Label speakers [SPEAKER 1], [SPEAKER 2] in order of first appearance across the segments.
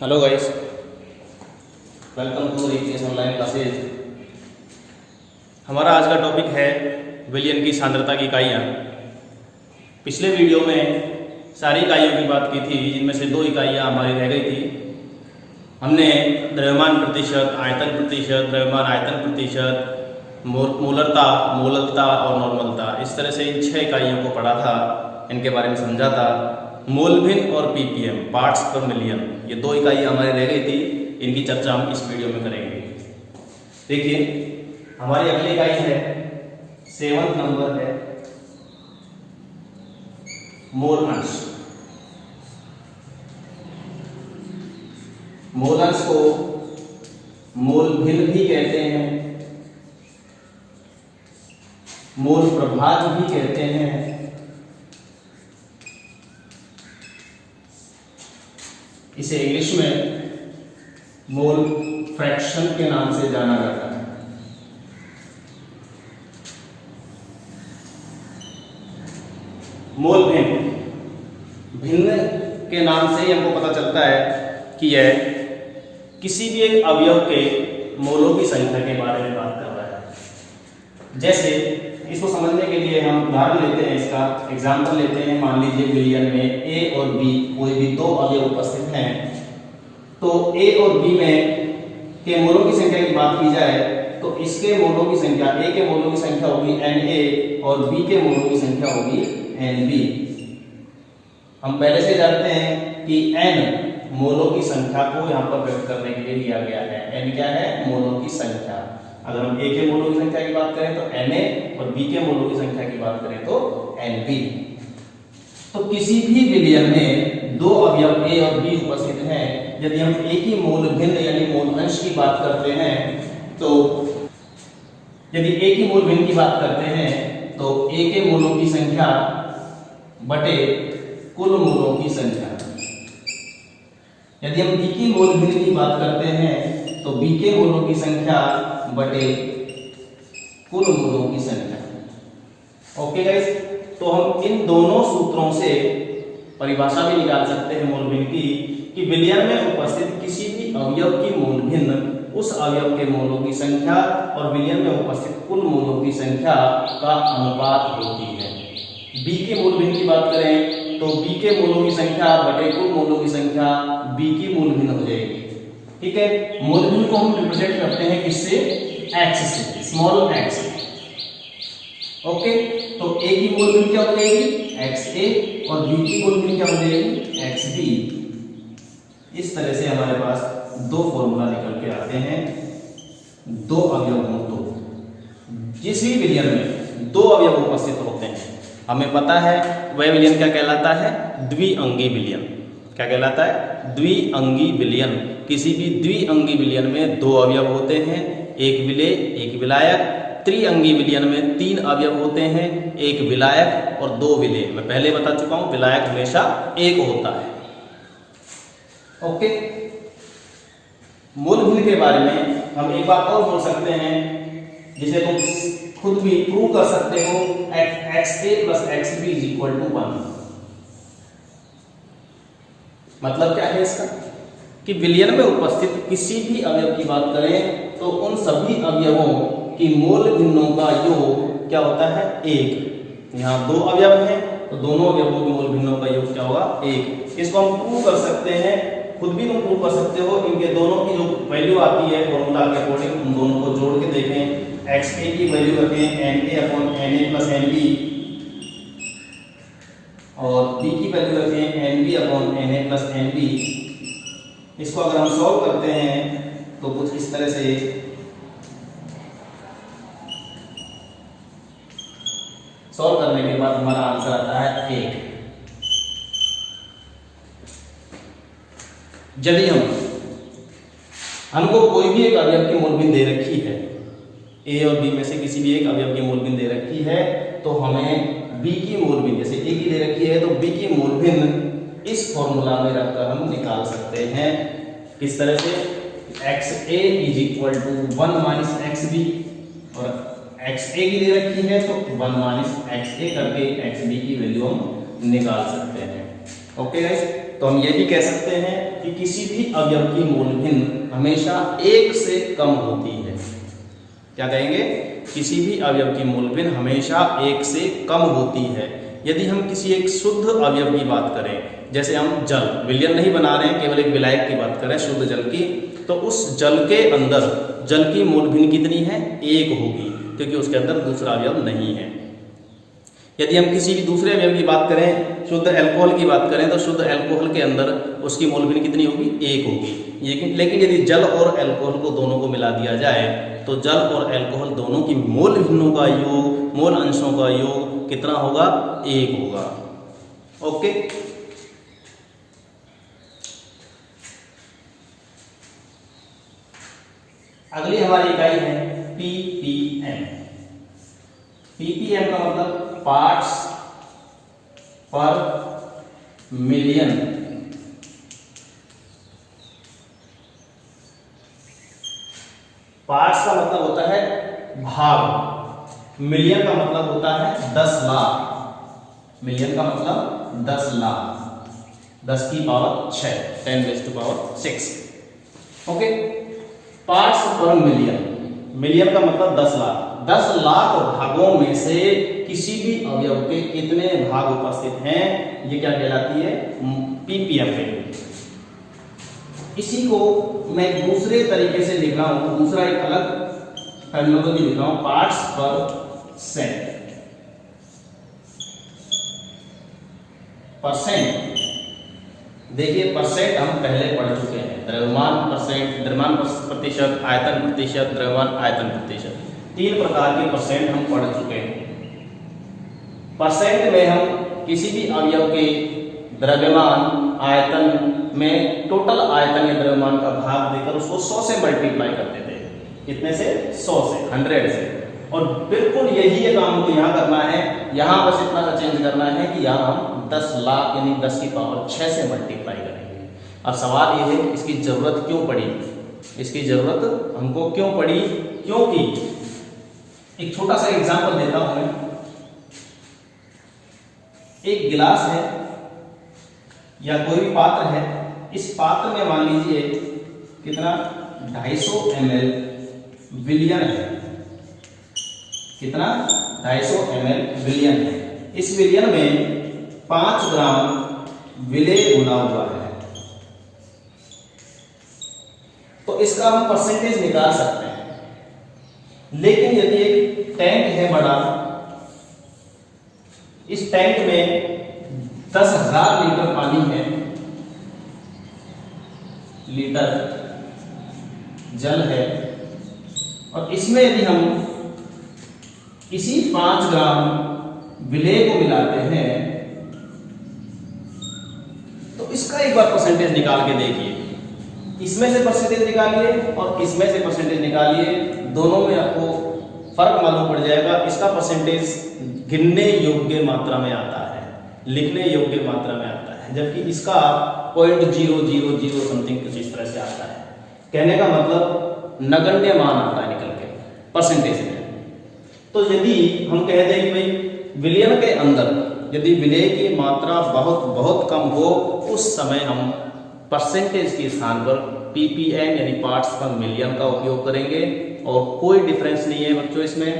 [SPEAKER 1] Hello guys, welcome to रिक्वेस online classes. हमारा आज का टॉपिक है विलियन की सांद्रता की इकाइयाँ। पिछले वीडियो में सारी इकाइयों की बात की थी, जिनमें से 2 इकाइयाँ हमारी रह गई थी। हमने द्रव्यमान प्रतिशत, आयतन प्रतिशत, द्रव्यमान आयतन प्रतिशत, मोलरता, मोलकता और नॉर्मलता, इस तरह से इन 6 इकाइयों को पढ़ा था, इनके बारे में समझा था। मोलभिन और पीपीएम, पार्ट्स पर मिलियन, ये 2 इकाइयाँ हमारी रह गई थी, इनकी चर्चा हम इस वीडियो में करेंगे। देखिए, हमारी अगली इकाई है 7वां नंबर है मोल अंश। मोल अंश को मोलभिन भी कहते हैं, मोल प्रभाग भी कहते हैं, इसे इंग्लिश में मोल फ्रैक्शन के नाम से जाना जाता है। मोल भिन्न, भिन्न के नाम से ही हमको पता चलता है कि यह किसी भी एक अवयव के मोलों की संख्या के बारे में बात कर रहा है। जैसे इसको समझने के लिए हम उदाहरण लेते हैं, इसका एग्जाम्पल लेते हैं। मान लीजिए विलियन में ए और बी कोई भी 2 अवयव उपस्थित हैं, तो ए और बी में के मोलों की संख्या की बात की जाए तो इसके मोलों की संख्या, ए के मोलों की संख्या होगी Na और बी के मोलों की संख्या होगी Nb। हम पहले से जानते हैं कि n मोलों की संख्या को यहाँ पर व्यक्त करने के लिए लिया गया है। n क्या है? मोलों की संख्या। अगर हम ए के मोलों की संख्या की बात करें तो Na और बी के मोलों की संख्या की बात करें तो Nb। तो किसी भी विलियन में 2 अवयव ए और बी उपस्थित हैं, यदि हम ए की मोल भिन्न यानी मोल अंश की बात करते हैं तो यदि ए की मोल भिन्न की बात करते हैं तो ए के मोलों की संख्या बटे कुल मोलों की संख्या। यदि हम बी की मोल भिन्न की बात करते हैं तो बी के मोलों की संख्या बटे कुल मोलों की संख्या। ओके गाइस, तो हम इन दोनों सूत्रों से परिभाषा भी निकाल सकते हैं मोल भिन्न की, कि विलियन में उपस्थित किसी भी अवयव की मोल भिन्न उस अवयव के मोलों की संख्या और विलियन में उपस्थित कुल मोलों की संख्या का अनुपात होती है। बी के मोल भिन्न की बात करें तो बी के मोलों की संख्या बटे कुल मोलों की संख्या बी की मोल भिन्न हो जाएगी। ठीक है, मोल भिन्न को हम रिप्रेजेंट करते हैं किससे? एक्स से, स्मॉल एक्स। ओके, तो ए की मोल भिन्न क्या हो जाएगी? XA और बी की मोल भिन्न क्या हो जाएगी? XB। इस तरह से हमारे पास 2 फॉर्मूला निकल के आते हैं। 2 अवयव हो तो जिस भी विलियन में 2 अवयव उपस्थित होते हैं, हमें पता है वह विलियन क्या कहलाता है? द्विअंगी विलियन। क्या कहलाता है? द्विअंगी विलियन। किसी भी द्विअंगी विलियन में 2 अवयव होते हैं, एक विलेय एक विलायक। त्रिअंगी विलियन में 3 अवयव होते हैं, एक विलायक और 2 विलेय। मैं पहले बता चुका हूं, विलायक हमेशा 1 होता है। ओके, मोल भिन्न के बारे में हम एक बात और बोल सकते हैं, जिसे तुम खुद भी प्रूव कर सकते हो। XA + XB = 1। मतलब क्या है इसका? कि विलियन में उपस्थित किसी भी अवयव की बात करें तो उन सभी अवयवों की मोल भिन्नों का योग क्या होता है? 1। यहाँ 2 अवयव हैं तो दोनों अवयवों के मोल भिन्नों का योग क्या होगा? 1। इसको हम प्रूव कर सकते हैं, खुद भी तुम प्रूव कर सकते हो। इनके दोनों की जो वैल्यू आती है फॉर्मूला के अकॉर्डिंग, उन दोनों को जोड़ के देखें। XA की वैल्यू रखें Na/Na + Nb और B की वैल्यू रखें Nb/Na + Nb। इसको अगर हम सॉल्व करते हैं तो कुछ इस तरह से सॉल्व करने के बाद हमारा आंसर आता है 1। यदि हमको कोई भी एक अवयव की मोल भिन्न दे रखी है, ए और बी में से किसी भी एक अवयव की मोल भिन्न दे रखी है, तो हमें बी की मोल भिन्न, जैसे ए की दे रखी है तो बी की मोल भिन्न इस फॉर्मूला में रखकर हम निकाल सकते हैं। किस तरह से? XA = 1 - XB, और XA की दे रखी है तो 1 - XA करके XB की वैल्यू हम निकाल सकते हैं। ओके गाइस, तो हम ये भी कह सकते हैं कि किसी भी अवयव की मूल भिन्न हमेशा 1 से कम होती है। क्या कहेंगे? किसी भी अवयव की मूल भिन्न हमेशा 1 से कम होती है। यदि हम किसी एक शुद्ध अवयव की बात करें, जैसे हम जल, विलयन नहीं बना रहे हैं, केवल एक विलायक की बात करें शुद्ध जल की, तो उस जल के अंदर जल की मोल भिन्न कितनी है? 1 होगी, क्योंकि उसके अंदर दूसरा अवयव नहीं है। यदि हम किसी भी दूसरे अवयव की बात करें, शुद्ध अल्कोहल की बात करें, तो शुद्ध अल्कोहल के अंदर उसकी मोल भिन्न कितनी होगी? 1 होगी। लेकिन यदि जल और अल्कोहल को दोनों को मिला दिया जाए तो जल और अल्कोहल दोनों की मोल भिन्नों का योग, मोल अंशों का योग कितना होगा? 1 होगा। ओके, अगली हमारी इकाई है ppm। ppm का मतलब पार्ट्स पर मिलियन। पार्ट्स का मतलब होता है भाग, मिलियन का मतलब होता है 10 लाख। मिलियन का मतलब 10 लाख, 10 की पावर 6, 10⁻⁶। ओके, पार्ट्स पर मिलियन, मिलियन का मतलब 10 लाख। 10 लाख भागों में से किसी भी अवयव के कितने भाग उपस्थित हैं, ये क्या कहलाती है? ppm value. इसी को मैं दूसरे तरीके से लिख रहा हूं, दूसरा एक अलग टर्मिनोलॉजी लिख रहा हूं, पार्ट्स पर सेंट। परसेंट, देखिए परसेंट हम पहले पढ़ चुके हैं, द्रव्यमान परसेंट, द्रव्यमान प्रतिशत, आयतन प्रतिशत, द्रव्यमान आयतन प्रतिशत, 3 प्रकार के परसेंट हम पढ़ चुके हैं। परसेंट में हम किसी भी अवयव के द्रव्यमान आयतन में टोटल आयतन या द्रव्यमान का भाग देकर उसको 100 से मल्टीप्लाई करते थे। कितने से? 100 से, 100 से। और बिल्कुल यही काम हमको यहाँ करना है। यहाँ बस इतना सा चेंज करना है कि यहाँ हम 10 लाख यानी 10 की पावर 6 से मल्टीप्लाई करेंगे। अब सवाल ये है कि इसकी जरूरत क्यों पड़ी? इसकी जरूरत हमको क्यों पड़ी? क्योंकि एक छोटा सा एग्जांपल देता हूं मैं। एक गिलास है या कोई भी पात्र है, इस पात्र में मान लीजिए कितना? 250 ml विलयन है। कितना? 250 ml विलयन है। इस विलयन में 5 ग्राम विलेय घुला हुआ है, तो इसका हम परसेंटेज निकाल सकते हैं। लेकिन यदि एक टैंक है बड़ा, इस टैंक में 10,000 लीटर पानी है, लीटर जल है, और इसमें यदि हम इसी 5 ग्राम विलेय को मिलाते हैं तो इसका एक बार परसेंटेज निकाल के देखिए। इसमें से परसेंटेज निकालिए और इसमें से परसेंटेज निकालिए, दोनों में आपको फर्क मालूम पड़ जाएगा। इसका परसेंटेज गिनने योग्य मात्रा में आता है, लिखने योग्य मात्रा में आता है, जबकि इसका 0.000 समथिंग कुछ इस तरह से आता है। कहने का मतलब नगण्य मान आता है निकल के परसेंटेज में। तो यदि हम कह दें कि भाई विलयन के अंदर यदि विलेय की मात्रा बहुत बहुत कम हो, उस समय हम परसेंटेज के स्थान पर ppm यानी पार्ट्स पर मिलियन का उपयोग करेंगे। और कोई डिफरेंस नहीं है बच्चों इसमें,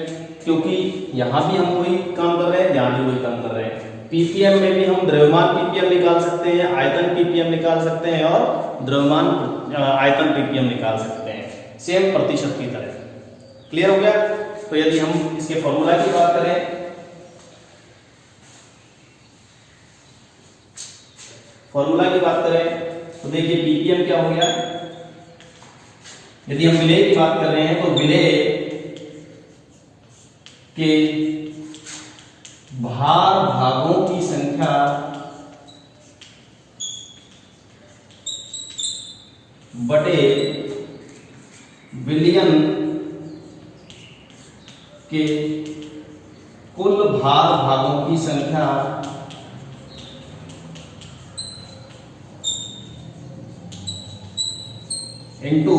[SPEAKER 1] क्योंकि यहाँ भी हम वही काम कर रहे हैं, यहाँ भी वही काम कर रहे हैं। ppm में भी हम द्रव्यमान ppm निकाल सकते हैं, आयतन ppm निकाल सकते हैं और द्रव्यमान आयतन ppm निकाल सकते हैं, सेम प्रतिशत की तरह। क्लियर हो गया? तो यदि हम इसके फॉर्मूला की बात करें, तो देखिए ppm क्या हो गया। यदि हम विलेय की बात कर रहे हैं तो विलेय के भार भागों की संख्या बटे विलयन के कुल भार भागों की संख्या इनटू,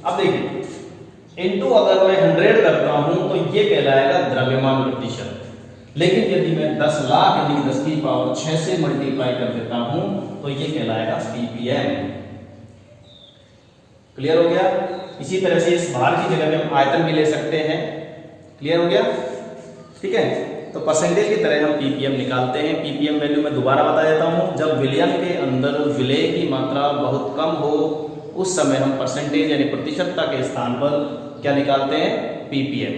[SPEAKER 1] अब देखिए इनटू अगर मैं 100 करता हूं तो ये कहलाएगा द्रव्यमान प्रतिशत। लेकिन यदि मैं 10 लाख यानी 10 की पावर 6 से मल्टीप्लाई कर देता हूं तो ये कहलाएगा ppm। क्लियर हो गया। इसी तरह से इस भार की जगह में हम आयतन भी ले सकते हैं। क्लियर हो गया, ठीक है। तो परसेंटेज की तरह हम ppm निकालते हैं। ppm वैल्यू मैं दोबारा बता देता हूं, जब विलयन के अंदर विलेय की मात्रा बहुत कम हो उस समय हम परसेंटेज यानी प्रतिशतता के स्थान पर क्या निकालते हैं, ppm।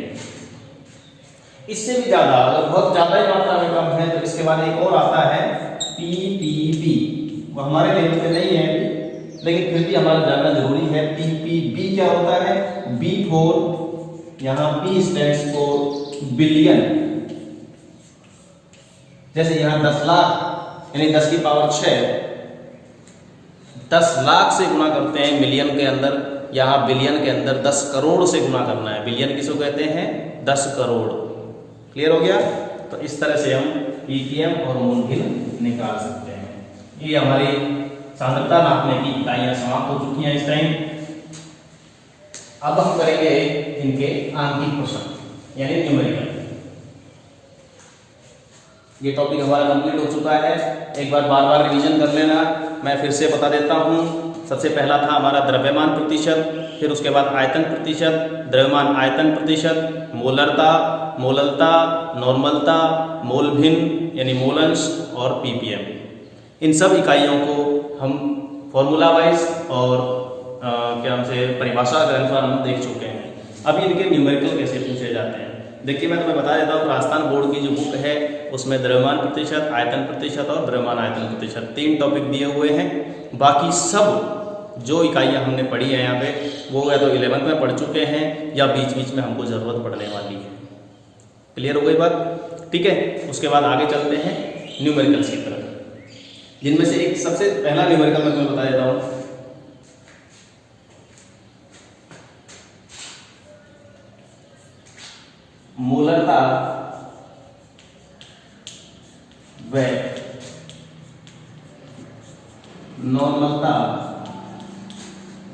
[SPEAKER 1] इससे भी ज्यादा, अगर बहुत ज्यादा ही मात्रा में कम है तो इसके बाद एक और आता है ppb। वो हमारे लेवल पे नहीं है अभी, लेकिन फिर भी हमारा जानना जरूरी है। ppb क्या होता है, b फॉर, यहां b स्टैंड्स फॉर बिलियन। जैसे यहां 10 लाख यानी 10 की पावर 6, 10 लाख से गुणा करते हैं मिलियन के अंदर, यहां बिलियन के अंदर 10 करोड़ से गुणा करना है। बिलियन किसको कहते हैं, 10 करोड़। क्लियर हो गया। तो इस तरह से हम ppm और मोल भी निकाल सकते हैं। ये हमारी सांद्रता नापने की इकाइयां समाप्त हो चुकी हैं इस टाइम। अब हम करेंगे इनके आंकिक प्रश्न यानी न्यूमेरिकल। ये टॉपिक हमारा कंप्लीट हो चुका है। एक बार बार बार रिवीजन कर लेना, मैं फिर से बता देता हूँ। सबसे पहला था हमारा द्रव्यमान प्रतिशत, फिर उसके बाद आयतन प्रतिशत, द्रव्यमान आयतन प्रतिशत, मोलरता, मोललता, नॉर्मलता, मोल भिन्न यानी मोलंश और ppm। इन सब इकाइयों को हम फॉर्मूला वाइज और क्या हमसे परिभाषा के अनुसार हम देख चुके हैं। अभी इनके न्यूमेरिकल कैसे पूछे जाते हैं देखिए, मैं तुम्हें बता देता हूँ। राजस्थान बोर्ड की जो बुक है उसमें द्रव्यमान प्रतिशत, आयतन प्रतिशत और द्रव्यमान आयतन प्रतिशत 3 टॉपिक दिए हुए हैं। बाकी सब जो इकाइयाँ हमने पढ़ी है यहाँ पे वो या तो 11th में पढ़ चुके हैं या बीच बीच में हमको ज़रूरत पड़ने वाली है। क्लियर हो गई बात, ठीक है। उसके बाद आगे चलते हैं न्यूमेरिकल्स की तरफ, जिनमें से एक सबसे पहला न्यूमेरिकल मैं तुम्हें बता देता हूँ। मोलरता व नॉर्मलता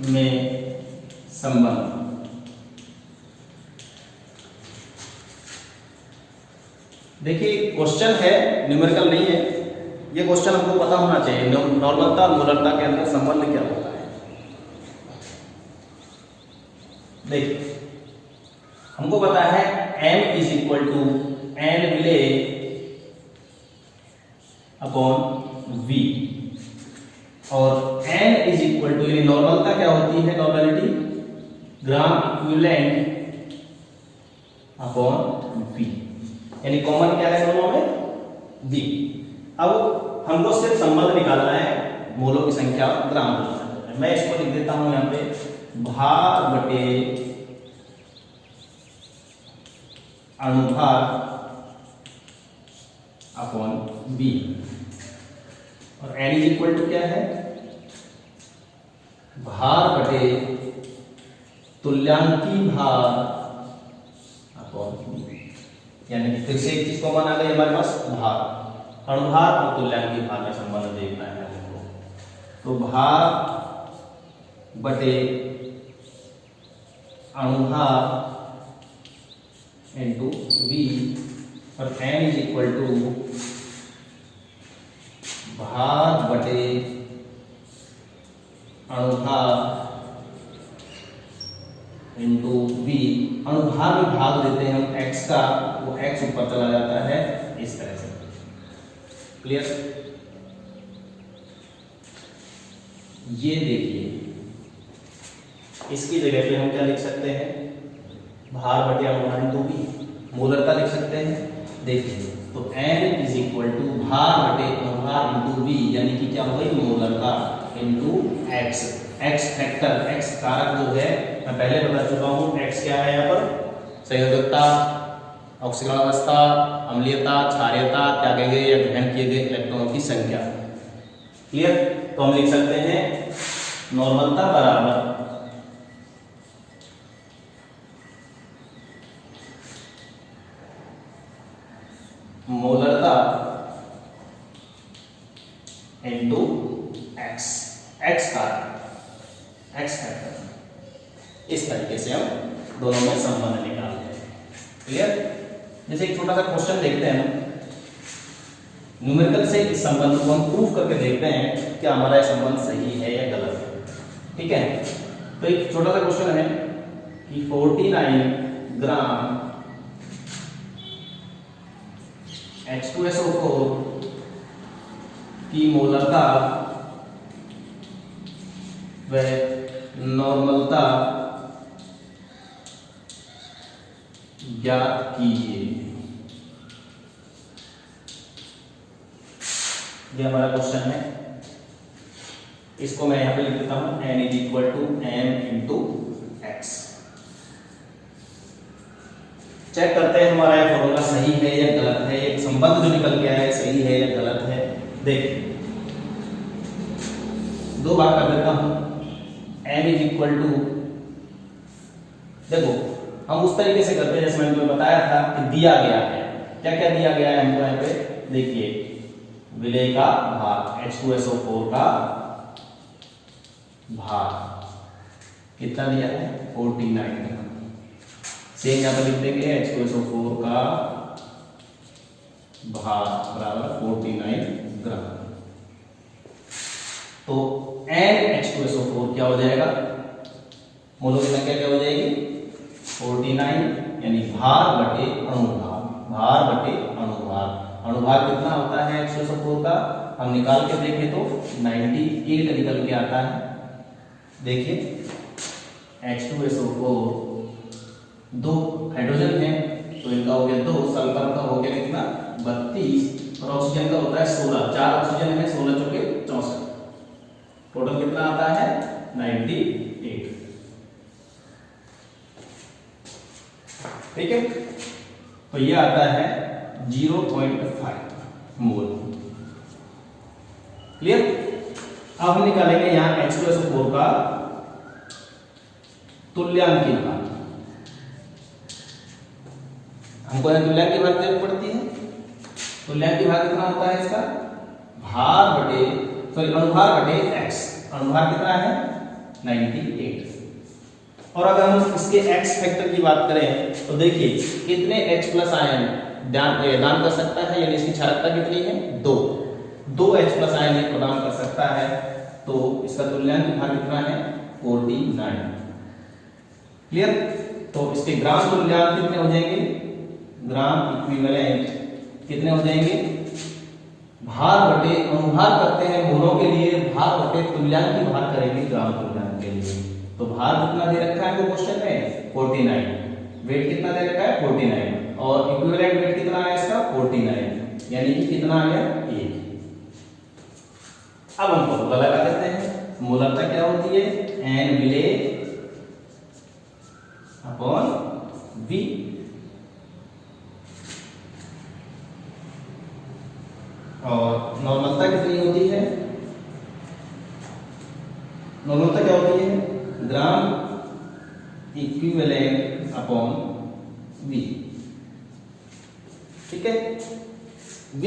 [SPEAKER 1] में संबंध। देखिए क्वेश्चन है, न्यूमेरिकल नहीं है। ये क्वेश्चन हमको पता होना चाहिए, नॉर्मलता और मोलरता के अंदर संबंध क्या होता है। देखिए हमको पता है m is equal to n विलेय अपॉन v, और n इज इक्वल टू यानी नॉर्मलता क्या होती है, normality gram equivalent upon v, यानी कॉमन क्या है दोनों में, v। अब हमको सिर्फ संबंध निकालना है मोलों की संख्या ग्राम में। मैं इसको लिख देता हूं यहाँ पे, भार बटे अणुभार अपॉन बी, और n इज इक्वल टू क्या है, भार बटे तुल्यांकी भार अपॉन बी। यानी फिर से एक चीज कॉमन आ गई हमारे पास, भार, अणुभार और तुल्यांकी भार में संबंध देखना है हमको। तो भार बटे अणुभार इंटू v, और n इज इक्वल टू भार बटे अणुभार इंटू v। अणुभार में भाग देते हैं हम x का, वो x ऊपर चला जाता है इस तरह से। क्लियर। ये देखिए इसकी जगह पे हम क्या लिख सकते हैं, भार बटे अणुभार इंटू v। मोलरता लिख सकते हैं। देखिए तो n इज इक्वल टू भार बटे अणुभार इंटू v, यानी कि क्या हो गई, मोलरता into x। x factor, x कारक जो है मैं पहले बता चुका हूँ। x क्या है यहाँ पर, संयोजकता, ऑक्सीकरण अवस्था, अम्लीयता, क्षारीयता, त्यागे गए या ग्रहण किए गए इलेक्ट्रॉनों की संख्या। क्लियर। तो हम लिख सकते हैं नॉर्मलता बराबर मोलरता इंटू एक्स, एक्स का एक्स फैक्टर। इस तरीके से हम दोनों में संबंध निकालते हैं। क्लियर। जैसे एक छोटा सा क्वेश्चन देखते हैं हम, न्यूमेरिकल से इस संबंध को हम प्रूफ करके देखते हैं कि हमारा ये संबंध सही है या गलत है। ठीक है, तो एक छोटा सा क्वेश्चन है कि 49 ग्राम H2SO4 की मोलरता व नॉर्मलता ज्ञात कीजिए। ये हमारा क्वेश्चन है। इसको मैं यहां पे लिख देता हूं n = m × x। चेक करते हैं हमारा ये फॉर्मूला सही है या गलत है, एक संबंध जो निकल के आया है सही है या गलत है। देखिए, दो बार कर देता हूं। m = देखो हम उस तरीके से करते हैं जैसे मैंने तुम्हें बताया था कि दिया गया है। क्या क्या दिया गया है हमको यहाँ पे? देखिए, विलेय का भार, H2SO4 का भार कितना दिया है? 49। सेम यहाँ पर लिख देंगे H2SO4 का भार बराबर 49 ग्राम। तो NH2SO4 क्या हो जाएगा? मोलों की संख्या क्या हो जाएगी? 49, यानी भार बटे अणुभार। भार बटे अणुभार। अणुभार कितना होता है H2SO4 का? हम निकाल के देखें तो 98 निकल के आता है। देखिए, H2SO4 दो हाइड्रोजन है तो इनका हो गया 2, सल्फर का हो गया कितना? 32 और ऑक्सीजन का होता है 16। 4 ऑक्सीजन है, 16 चौके 64। टोटल कितना आता है? 98। ठीक है, तो ये आता है 0.5 मोल। क्लियर? अब हम निकालेंगे यहां H2SO4 का तुल्यांकीय भार। हमको यहां तुल्यांकीय भार जरूरत पड़ती है। तुल्यांकीय भार कितना होता है इसका? भार बटे अणुभार बटे x। अणुभार कितना है? 98। और अगर हम इसके x फैक्टर की बात करें तो देखिए कितने H+ आयन दान कर सकता है, यानी इसकी क्षारकता कितनी है? 2 H+ आयन ये प्रदान कर सकता है। तो इसका तुल्यांकीय भार कितना है? 49। क्लियर? तो इसके ग्राम तुल्यांक कितने हो जाएंगे? ग्राम इक्विवेलेंट कितने हो जाएंगे? भार बटे अणुभार करते हैं मोलों के लिए, भार बटे तुल्यांकीय भार करेंगे ग्राम तुल्यांक के लिए। तो भार कितना दे रखा है वो क्वेश्चन में? 49। वेट कितना दे रखा है? 49। और इक्विवेलेंट वेट कितना है इसका? 49, यानी कि कितना आ गया? 1। अब हम फॉर्मूला लगा देते हैं। मोलरता क्या होती है? n विलेय अपॉन v। और नॉर्मलता कितनी होती है? नॉर्मलता क्या होती है? ग्राम इक्विवेलेंट अपॉन v। ठीक है, v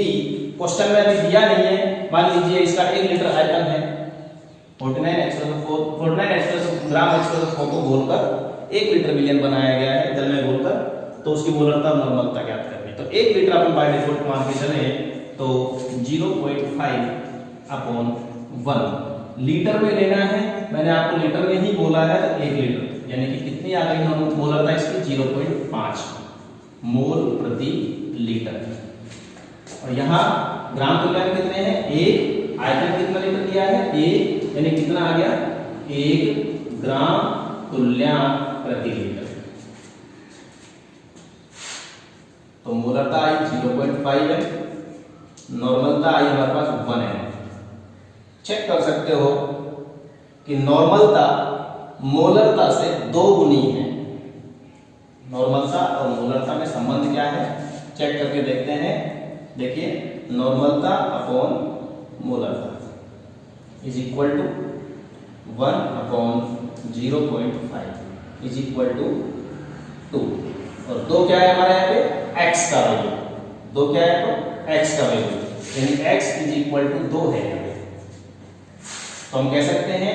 [SPEAKER 1] क्वेश्चन में अभी दिया नहीं है। मान लीजिए इसका 1 लीटर आयतन है, 49 ग्राम H2SO4 को घोलकर 1 लीटर विलयन बनाया गया है जल में घोलकर। तो उसकी मोलरता और नॉर्मलता ज्ञात करनी है। तो 1 लीटर अपन बाय डिफॉल्ट मान के चले तो 0.5 अपॉन 1 लीटर में लेना है। मैंने आपको लीटर में ही बोला है, तो 1 लीटर यानी कि कितनी आ गई मोलरता इसकी? 0.5 मोल प्रति लीटर। और यहाँ ग्राम तुल्यांक कितने हैं? 1। आयतन कितना लीटर दिया है? 1, यानी कितना आ गया? 1 ग्राम तुल्यांक प्रति लीटर। तो मोलरता आई 0.5 है, नॉर्मलता आई हमारे पास 1 है। चेक कर सकते हो कि नॉर्मलता मोलरता से 2 गुनी है। नॉर्मलता और मोलरता में संबंध क्या है चेक करके देखते हैं। देखिए, नॉर्मलता अपॉन मोलरता is equal to 1 upon 0.5 is equal to 2। और 2 क्या है हमारे यहाँ पे? x का वैल्यू। 2 क्या है? तो x का वैल्यू, यानी x इज इक्वल टू 2 है। तो हम कह सकते हैं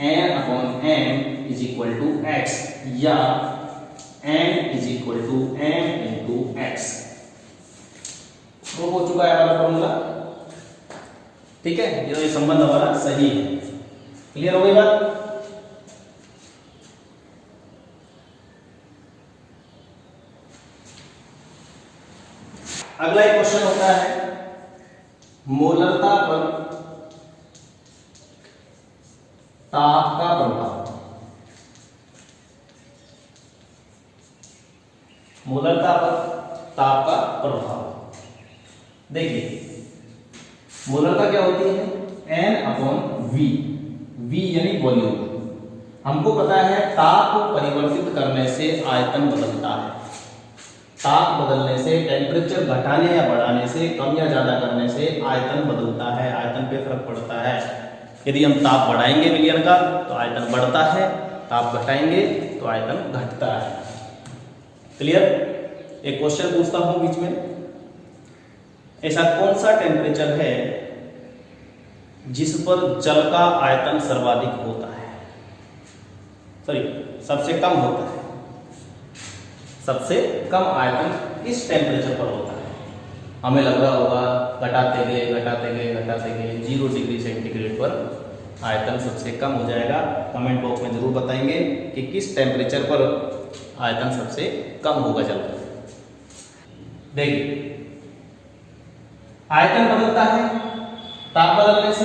[SPEAKER 1] n upon m is equal to x, या n is equal to m into x। Prove हो चुका है हमारा फॉर्मूला। ठीक है, ये संबंध हमारा सही है। क्लियर हो गई बात? अगला एक क्वेश्चन होता है मोलरता पर ताप का प्रभाव। मोलरता पर ताप का प्रभाव। देखिए मोलरता क्या होती है? N/V। V यानी वॉल्यूम। हमको पता है ताप को परिवर्तित करने से आयतन बदलता है। ताप बदलने से, टेम्परेचर घटाने या बढ़ाने से, कम या ज्यादा करने से आयतन बदलता है, आयतन पे फर्क पड़ता है। यदि हम ताप बढ़ाएंगे विलयन का तो आयतन बढ़ता है, ताप घटाएंगे तो आयतन घटता है। क्लियर? एक क्वेश्चन पूछता हूं बीच में, ऐसा कौन सा टेम्परेचर है जिस पर जल का आयतन सर्वाधिक होता है? सॉरी, सबसे कम होता है। सबसे कम आयतन किस टेम्परेचर पर होता है? हमें लग रहा होगा घटाते गए 0 डिग्री सेंटीग्रेड पर आयतन सबसे कम हो जाएगा। कमेंट बॉक्स में जरूर बताएंगे कि किस टेम्परेचर पर आयतन सबसे कम होगा जल का। देखिए आयतन बदलता है ताप बदलने से।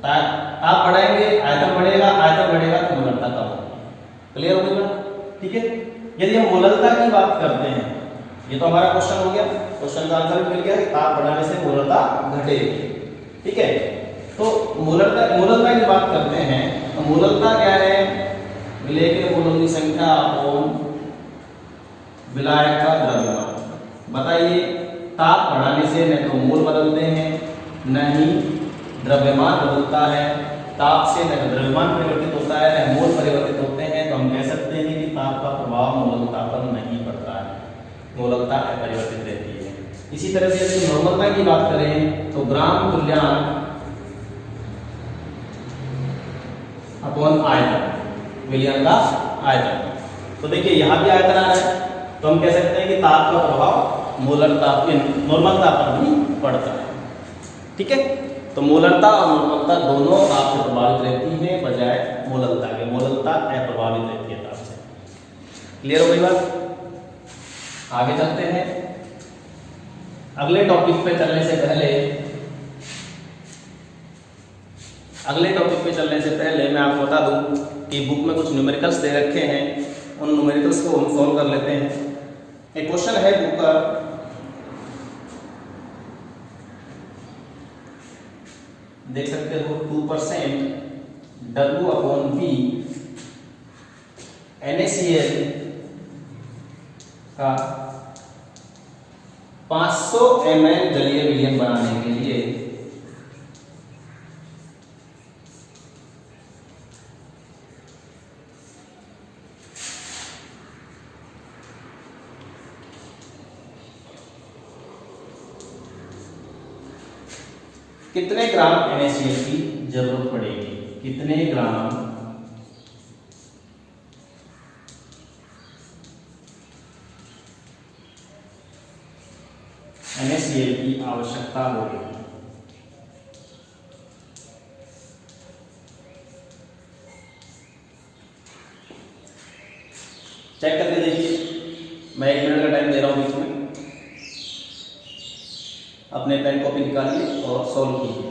[SPEAKER 1] ताप बढ़ाएंगे आयतन बढ़ेगा तो मोलरता कम होगी। क्लियर हो गया? ठीक है। यदि हम मोलरता की बात करते हैं, ये तो हमारा क्वेश्चन हो गया, क्वेश्चन का आंसर मिल गया कि ताप बढ़ाने से मोलरता घटेगी। ठीक है, तो मोलरता की बात करते हैं तो मोलरता क्या है? विलेय के मोलों की संख्या अपॉन विलायक का द्रव्यमान। बताइए, ताप बढ़ाने से न तो मोल बदलते हैं न ही द्रव्यमान बदलता है। ताप से न द्रव्यमान परिवर्तित होता है न मोल परिवर्तित होते हैं, तो हम कह सकते हैं कि ताप का प्रभाव मोलकता पर नहीं पड़ता है, मोलकता अपरिवर्तित रहती है। इसी तरह से यदि नॉर्मलता की बात करें तो ग्राम तुल्यांक अपॉन आयतन, विलयन का आयतन। तो देखिए यहाँ भी आयतन आ रहा है, तो हम कह सकते हैं कि ताप का प्रभाव मोलरता नॉर्मलता पर भी पड़ता है। ठीक है, तो मोलरता और नॉर्मलता दोनों ताप से प्रभावित रहती है बजाय मोलरता के। मोलरता अप्रभावित रहती है ताप से। क्लियर हो गई बात? आगे चलते हैं। अगले टॉपिक पे चलने से पहले मैं आपको बता दूं कि बुक में कुछ न्यूमेरिकल्स दे रखे हैं, उन न्यूमेरिकल्स को हम सॉल्व कर लेते हैं। एक क्वेश्चन है बुक का, देख सकते हो 2% W/V NaCl का 500 ml जलीय विलयन बनाने के लिए कितने ग्राम NaCl की जरूरत पड़ेगी? कितने ग्राम NaCl की आवश्यकता होगी? चेक करके देखिए, मैं 1 मिनट का टाइम दे रहा हूं बीच में। अपने पेन कॉपी निकालिए और सॉल्व कीजिए।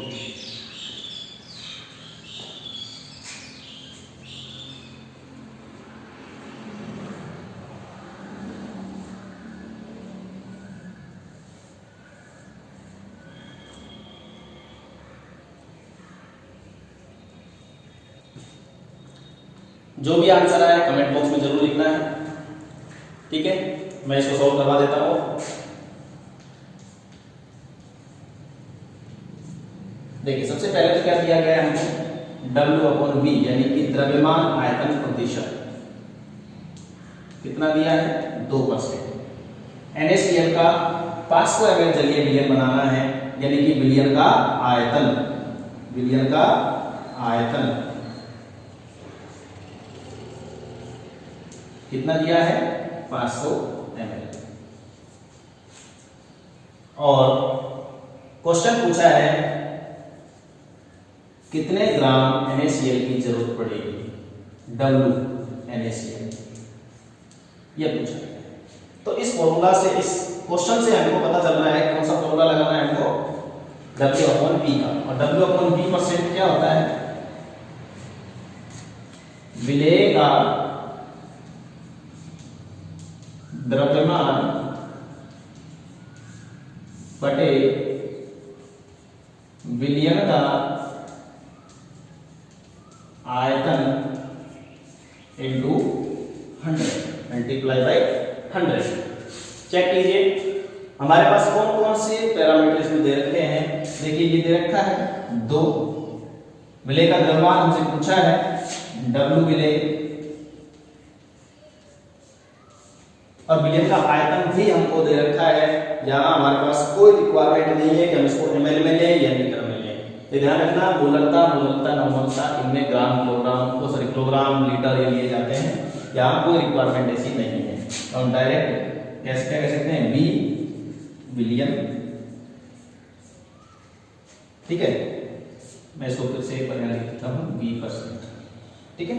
[SPEAKER 1] जो भी आंसर आए कमेंट बॉक्स में जरूर लिखना है। ठीक है, मैं इसको सॉल्व करवा देता हूं। देखिए सबसे पहले तो क्या दिया गया है हमको W/V यानी कि द्रव्यमान आयतन प्रतिशत कितना दिया है? 2%। NaCl का 500 ml जलीय विलयन बनाना है यानी कि विलयन का आयतन कितना दिया है? 500 ml। और क्वेश्चन पूछा है कितने ग्राम NaCl की जरूरत पड़ेगी, WNaCl, ये पूछा है। तो इस फॉर्मूला से, इस क्वेश्चन से हमको पता चल रहा है कौन सा फॉर्मूला लगाना है हमको, W/P का। और W/P परसेंट क्या होता है, विलेय का द्रव्यमान बटे विलयन का आयतन इंटू 100 मल्टीप्लाई बाई 100। चेक कीजिए हमारे पास कौन कौन से पैरामीटर इसमें दे रखे हैं। देखिए ये दे रखा है 2, विलेय का द्रव्यमान हमसे पूछा है W विलेय, और विलयन का आयतन भी हमको दे रखा है। यहाँ हमारे पास कोई रिक्वायरमेंट नहीं है कि हम इसको ml में लें या लीटर में लें। ये ध्यान रखना, मोलरता, नॉर्मलता इनमें ग्राम, किलोग्राम, लीटर ये लिए जाते हैं। यहाँ कोई रिक्वायरमेंट ऐसी नहीं है। तो हम डायरेक्ट कैसे क्या कह सकते हैं, बी विलियन। ठीक है, मैं इसको फिर से एक बार लिख देता हूँ, B%। ठीक है,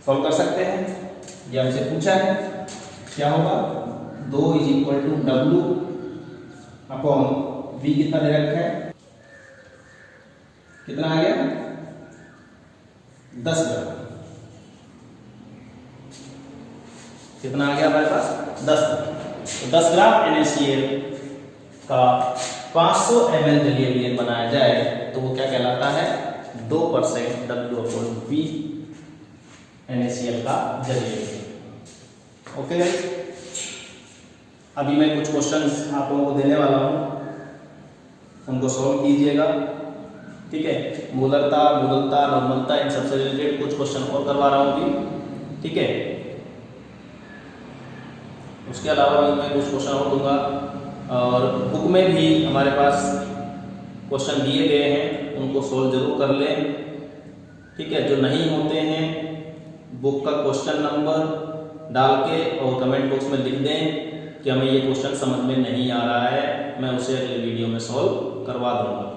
[SPEAKER 1] सॉल्व कर सकते हैं। ये हमसे पूछा है क्या होगा, 2 = W अपॉन V कितना दे रखा है, कितना आ गया 10 ग्राम। कितना आ गया हमारे पास 10 ग्राम। तो 10 ग्राम NaCl का 500 ml जलीय विलयन बनाया जाए तो वो क्या कहलाता है, 2% W/V NaCl का जलीय विलयन। ओके गाइस, अभी मैं कुछ क्वेश्चंस आप लोगों को देने वाला हूं, उनको सॉल्व कीजिएगा। ठीक है, मोलरता, नॉर्मलता इन सबसे रिलेटेड कुछ क्वेश्चन और करवा रहा हूं अभी। ठीक है, उसके अलावा भी मैं कुछ क्वेश्चन और दूंगा, और बुक में भी हमारे पास क्वेश्चन दिए गए हैं, उनको सॉल्व जरूर कर लें। ठीक है, जो नहीं होते हैं बुक का क्वेश्चन नंबर डाल के और कमेंट बॉक्स में लिख दें कि हमें ये क्वेश्चन समझ में नहीं आ रहा है, मैं उसे अगले वीडियो में सॉल्व करवा दूंगा।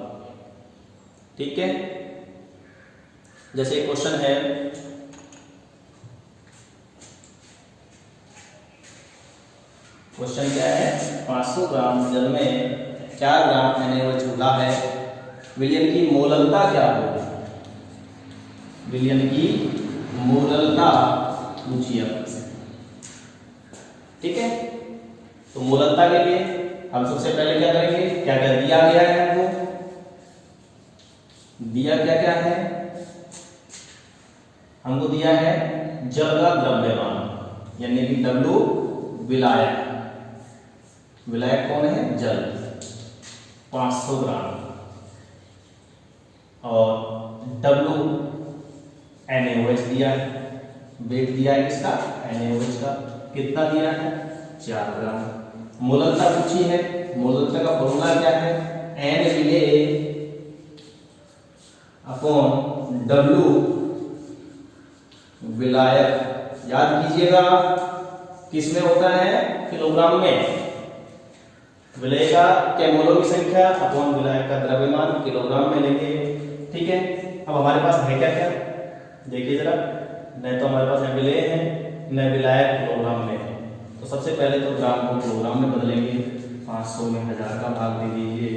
[SPEAKER 1] ठीक है, जैसे क्वेश्चन है, क्वेश्चन क्या है, 500 ग्राम जल में 4 ग्राम NaOH मिला है, विलयन की मोलरता क्या होगी, विलयन की मोलरता पूछिए आपसे। ठीक है, तो मोलरता के लिए हम सबसे पहले क्या करेंगे, क्या क्या दिया गया है हमको, दिया क्या क्या है, हमको दिया है जल का द्रव्यमान यानी कि W विलायक, विलायक कौन है, जल 500 ग्राम, और W NaOH दिया है, वेट दिया है किसका, NaOH का, कितना दिया है 4 ग्राम। मोलरता पूछी है, मोलरता का फॉर्मूला क्या है, N विलेय अपॉन W विलायक। याद कीजिएगा किस में होता है, किलोग्राम में, विलेय का क्या मोलों की संख्या अपॉन विलायक का द्रव्यमान किलोग्राम में लेंगे। ठीक है, अब हमारे पास है क्या क्या, देखिए जरा, न तो हमारे पास विलेय है न विलायक किलोग्राम में है। तो सबसे पहले तो ग्राम को किलोग्राम में बदलेंगे, 500 में 1000 का भाग दे दीजिए,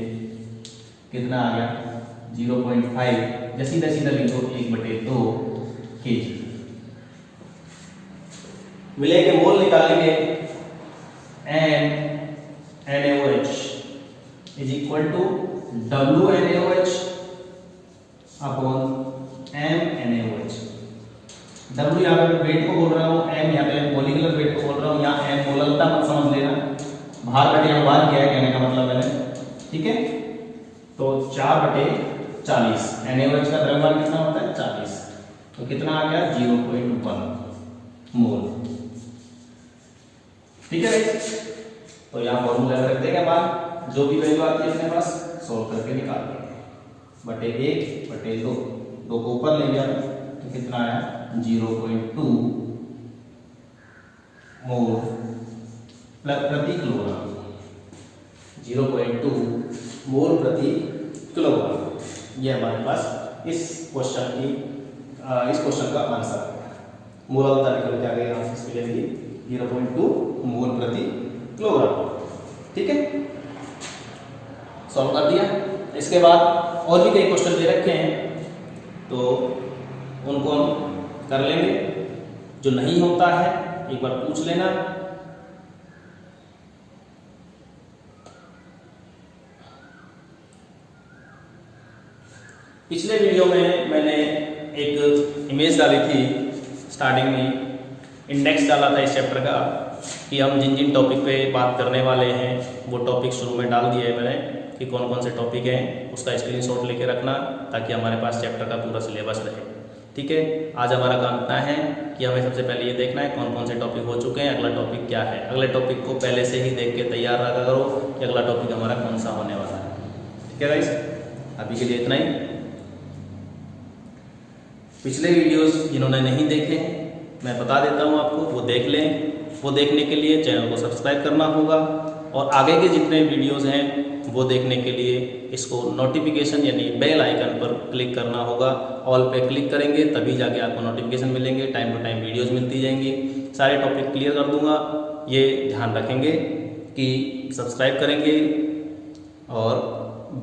[SPEAKER 1] कितना आ गया 0.5, या सीधा सीधा लिखो 1/2 kg। विलेय के मोल निकालेंगे, NaOH = WNaOH upon MNaOH। W यहाँ पे वेट को बोल रहा हूँ, M यहाँ पे मोलिकुलर वेट को बोल रहा हूँ, यहाँ M मोलरता मत समझ लेना, भार बटे हम भार किया है कहने का मतलब मैंने। ठीक है, तो 4/40, NaOH का द्रव्यमान कितना होता है 40, तो कितना आ गया 0.1 मोल। ठीक है, तो यहाँ फॉर्मूला रख देंगे बाद, जो भी वैल्यू आती है अपने पास सॉल्व करके निकाल देंगे, /1/2, 2 को ऊपर ले गया तो कितना आया 0.2 मोल प्रति किलोग्राम। 0.2 मोल प्रति किलोग्राम। ये हमारे पास इस क्वेश्चन का आंसर है। मोलता निकल के आ गया यहाँ से इसके लिए 0.2 मोल प्रति किलोग्राम। ठीक है, सॉल्व कर दिया। इसके बाद और भी कई क्वेश्चन दे रखे हैं तो उनको हम कर लेंगे। जो नहीं होता है एक बार पूछ लेना। पिछले वीडियो में मैंने एक इमेज डाली थी, स्टार्टिंग में इंडेक्स डाला था इस चैप्टर का कि हम जिन जिन टॉपिक पे बात करने वाले हैं वो टॉपिक शुरू में डाल दिया है मैंने कि कौन कौन से टॉपिक हैं, उसका स्क्रीनशॉट लेके रखना ताकि हमारे पास चैप्टर का पूरा सिलेबस रहे। ठीक है, आज हमारा काम इतना है कि हमें सबसे पहले ये देखना है कौन कौन से टॉपिक हो चुके हैं, अगला टॉपिक क्या है। अगले टॉपिक को पहले से ही देख के तैयार रखा करो कि अगला टॉपिक हमारा कौन सा होने वाला है। ठीक है गाइस, अभी के लिए इतना ही। पिछले वीडियोस जिन्होंने नहीं देखे मैं बता देता हूँ आपको, वो देख लें। वो देखने के लिए चैनल को सब्सक्राइब करना होगा और आगे के जितने वीडियोस हैं वो देखने के लिए इसको नोटिफिकेशन यानी बेल आइकन पर क्लिक करना होगा। ऑल पे क्लिक करेंगे तभी जाके आपको नोटिफिकेशन मिलेंगे, टाइम टू टाइम वीडियोस मिलती जाएंगी। सारे टॉपिक क्लियर कर दूंगा, ये ध्यान रखेंगे कि सब्सक्राइब करेंगे और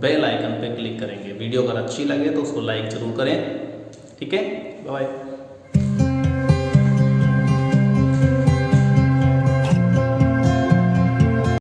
[SPEAKER 1] बेल आइकन पे क्लिक करेंगे। वीडियो अगर अच्छी लगे तो उसको लाइक ज़रूर करें। ठीक है, बाय बाय।